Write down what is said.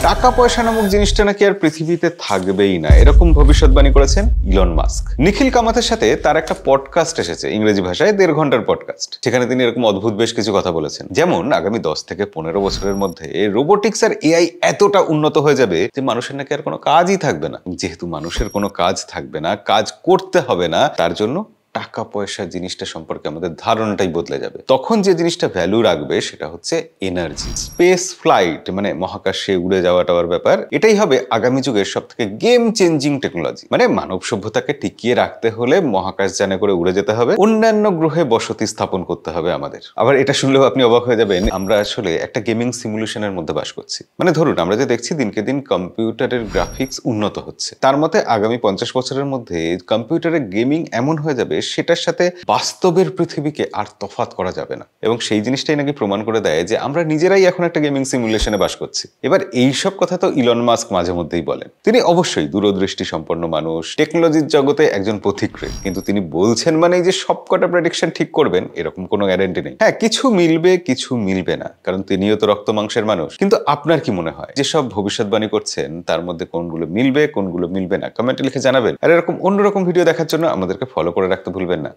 টাকা পয়সা নামক জিনিসটা নাকি আর পৃথিবীতে থাকবেই না, এরকম ভবিষ্যৎবাণী করেছেন ইলন মাস্ক। নিখিল কামাতের সাথে তার একটা পডকাস্ট এসেছে, ইংরেজি ভাষায় 1.5 ঘন্টার পডকাস্ট। সেখানে তিনি এরকম অদ্ভুত বেশ কিছু কথা বলেছেন, যেমন আগামী 10 থেকে 15 বছরের মধ্যে রোবোটিক্স আর এআই এতটা উন্নত হয়ে যাবে যে মানুষের নাকি আর কোনো কাজই থাকবে না। যেহেতু মানুষের কোনো কাজ থাকবে না, কাজ করতে হবে না, তার জন্য টাকা পয়সা জিনিসটা সম্পর্কে আমাদের ধারণাটাই বদলে যাবে। তখন যে জিনিসটা ভ্যালু রাখবে সেটা হচ্ছে এনার্জি। স্পেস ফ্লাইট মানে মহাকাশে উড়ে যাওয়া টাওয়ার ব্যাপার, এটাই হবে আগামী যুগের সব থেকে গেম চেঞ্জিং টেকনোলজি। মানে মানব সভ্যতাকে টিকিয়ে রাখতে হলে মহাকাশ যানে করে উড়ে যেতে হবে, অন্যান্য গ্রহে বসতি স্থাপন করতে হবে আমাদের। আবার এটা শুনলেও আপনি অবাক হয়ে যাবেন, আমরা আসলে একটা গেমিং সিমুলেশনের মধ্যে বাস করছি। মানে ধরুন, আমরা যে দেখছি দিনকে দিন কম্পিউটারের গ্রাফিক্স উন্নত হচ্ছে, তার মতে আগামী 50 বছরের মধ্যে কম্পিউটারের গেমিং এমন হয়ে যাবে সেটার সাথে বাস্তবের পৃথিবীকে আর তফাৎ করা যাবে না। এবং সেই জিনিসটাই নাকি প্রমাণ করে দেয় যে আমরা নিজেরাই এখন একটা গেমিং সিমুলেশনে বাস করছি। এবার এইসব কথা তো ইলন মাস্ক মাঝে মধ্যেই বলেন। তিনি অবশ্যই দূরদৃষ্টি সম্পন্ন মানুষ, টেকনোলজির জগতে একজন পথিকৃৎ, কিন্তু তিনি বলছেন মানেই যে সবকটা প্রেডিকশন ঠিক করবেন এরকম কোনো গ্যারান্টি নেই। হ্যাঁ, কিছু মিলবে, কিছু মিলবে না, কারণ তিনিও তো রক্ত মাংসের মানুষ। কিন্তু আপনার কি মনে হয়, যেসব ভবিষ্যৎবাণী করছেন তার মধ্যে কোনগুলো মিলবে, কোনগুলো মিলবে না? কমেন্টে লিখে জানাবেন। আর এরকম অন্যরকম ভিডিও দেখার জন্য আমাদেরকে ফলো করে রাখতে ভুলবেন না।